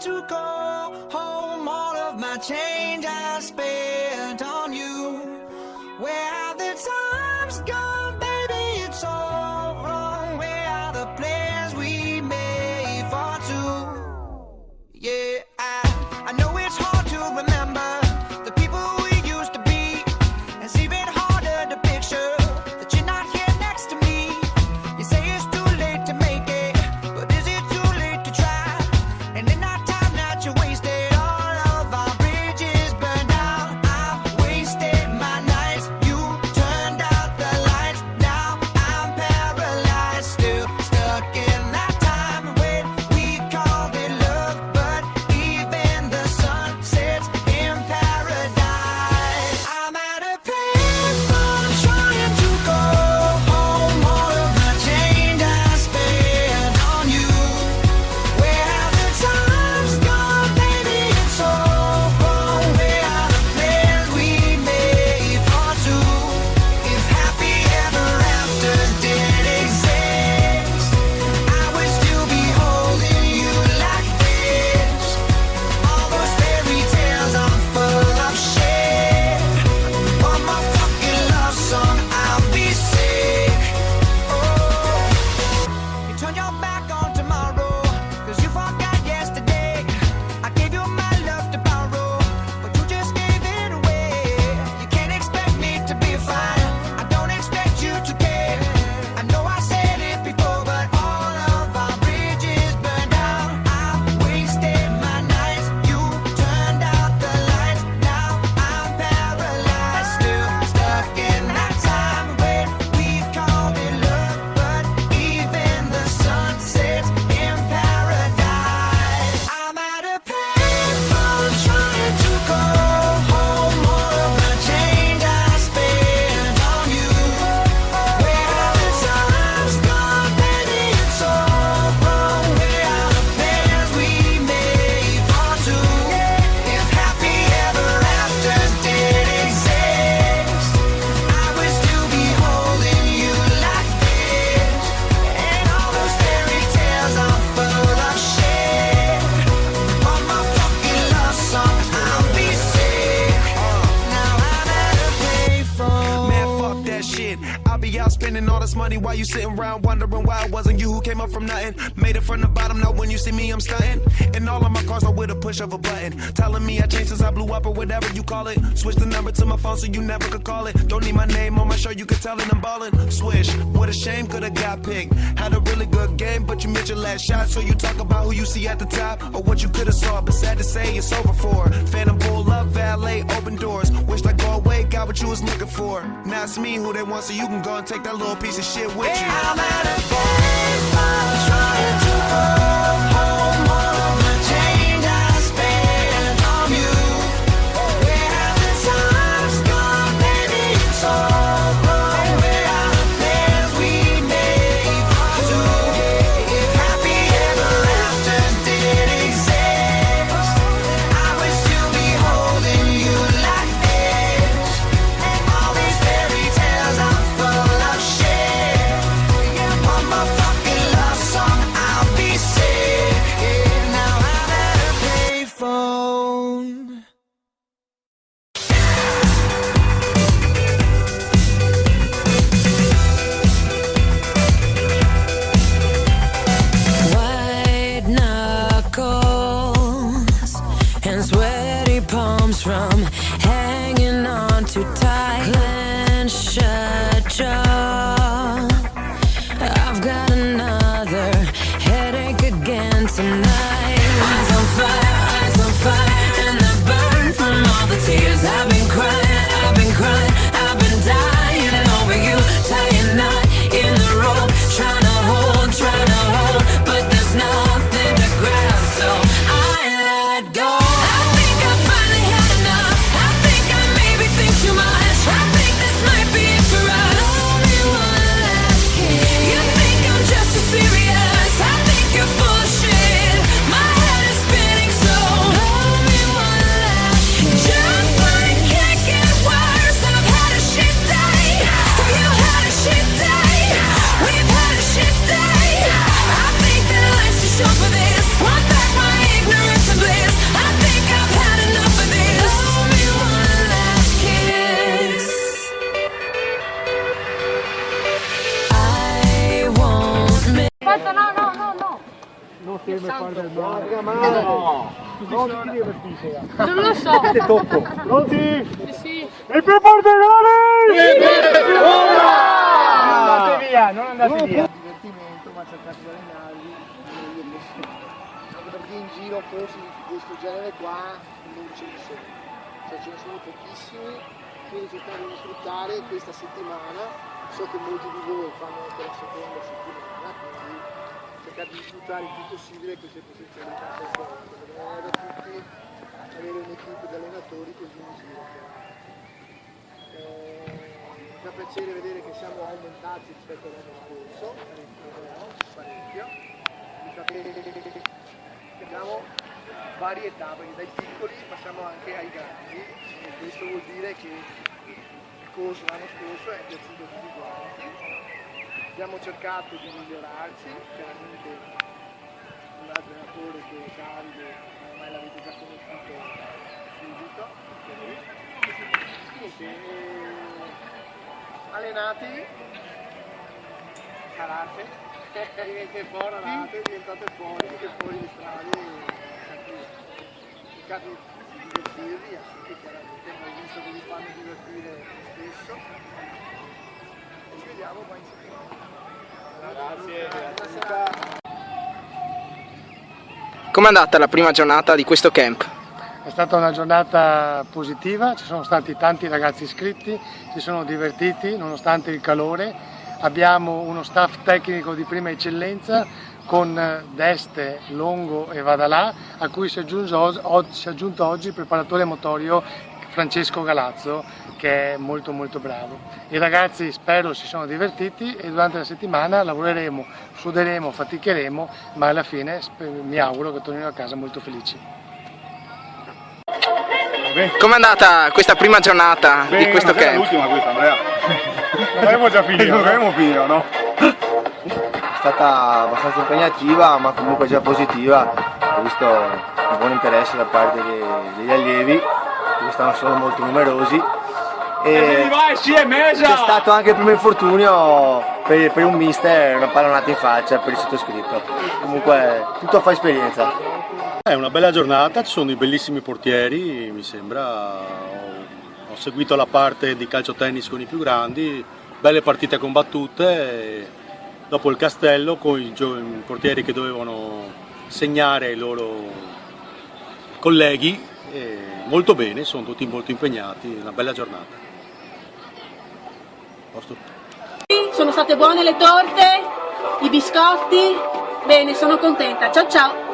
to go home. All of my change I spent on you. Where have the times gone, baby? It's all wrong. Where are the plans we made for two? Yeah, I know it's hard to remember the people we used to be. It's even harder to picture that you're not here next to me. You say it's too late to make it, but is it too late to try? And in that time that you wasted, all of our bridges burned out. I've wasted my nights, you turned out the lights. Now I'm paralyzed, still stuck in that time when we called it love. But even the sun sets in paradise. I'm at a payphone trying to go home. All of my change I spent on you. Where have the times gone, baby? It's all wrong. Where are the plans we made for two? If happy ever after did exist, I would still be holding you like this. All those fairy tales are full of shit. One more fucking love song, I'll be sick. Oh, you turn your back on tomorrow, 'cause you forgot yesterday. I gave you my love to borrow, but you just gave it away. You can't expect me to be fine, I don't expect you to care. I know I said it before, but all of our bridges burned out. I've wasted my nights, you turned out the lights. Now I'm paralyzed, still stuck in that time when we called it love. But even the sun sets in paradise. I'm at a payphone trying to go home. All of my change I spent on you. Where have the times gone, baby? It's all wrong. Where are the plans we made for two? If happy ever after did exist, I would still be holding you like this. And all those fairy tales are full of shit. One more fucking love song, I'll be sick. Now I'm at a payphone. Man, fuck that shit. I'll be out spending all this money while you sitting around wondering why it wasn't you who came up from nothing. Made it from the bottom, now when you see me, I'm stunting. And all of my cars are with a push of a button. Telling me I changed since I blew up or whatever you call it. Switch the number to my phone so you never could call it. Don't need my name on my shirt, you can tell it I'm ballin'. Swish, what a shame, could've got picked. Had a really good game, but you missed your last shot. So you talk about who you see at the top or what you could've saw. But sad to say, it's over for. Phantom pull up, valet, open doors. Wished I go away, got what you was looking for. Now it's me who they want, so you can go and take that little piece of shit with you. I'm at a payphone trying to go home. All of my change I spent on you. Where have the times gone, baby? It's all wrong. Where are the plans we made for two? If happy ever after did exist, I would still be holding you like this. And all these fairy tales are full of shit. One more fucking love teme fare del male. No, non ti divertisce. Non lo so. Ti tocco. Pronti? Sì. E più forte non andate via, non andate via. Divertimento, ma cercate di allenarvi. Anche perché in giro corsi di questo genere qua non ce ne sono. Cioè ce ne sono pochissimi, quindi cercate di sfruttare questa settimana. So che molti di voi fanno anche la seconda settimana, quindi cercate di sfruttare il più possibile queste potenzialità performance, perché non è da tutti avere un'equipe di allenatori così in giro. Mi fa piacere vedere che siamo aumentati rispetto all'anno scorso, parecchio. Mi fa piacere che abbiamo varietà, perché dai piccoli passiamo anche ai grandi, e questo vuol dire che il corso l'anno scorso è piaciuto a tutti quanti. Abbiamo cercato di migliorarci, chiaramente un allenatore che Davide ormai l'avete già conosciuto subito. Allenati, calate, diventate fuori, che fuori le strade, cercate di divertirvi, anche chiaramente abbiamo visto che vi fanno divertire spesso. E ci vediamo qua in settimana. Grazie. Com'è andata la prima giornata di questo camp? È stata una giornata positiva, ci sono stati tanti ragazzi iscritti, si sono divertiti nonostante il calore, abbiamo uno staff tecnico di prima eccellenza con Deste, Longo e Vadalà, a cui si è aggiunto oggi il preparatore motorio Francesco Galazzo, che è molto bravo. I ragazzi spero si sono divertiti e durante la settimana lavoreremo, suderemo, faticheremo, ma alla fine mi auguro che tornino a casa molto felici. Com'è andata questa prima giornata di questo camp? È l'ultima questa, Andrea. L'avremo già finito, dovremmo finire, no? È stata abbastanza impegnativa, ma comunque già positiva. Ho visto un buon interesse da parte degli allievi, che quest'anno sono molto numerosi. E c'è stato anche il primo infortunio per un mister, una pallonata in faccia per il sottoscritto. Comunque tutto fa esperienza. È una bella giornata, ci sono dei bellissimi portieri, mi sembra. Ho seguito la parte di calcio tennis con i più grandi, belle partite combattute. E dopo il castello con i portieri che dovevano segnare i loro colleghi, molto bene, sono tutti molto impegnati, una bella giornata. Posto. Sono state buone le torte, i biscotti, bene, sono contenta. Ciao ciao!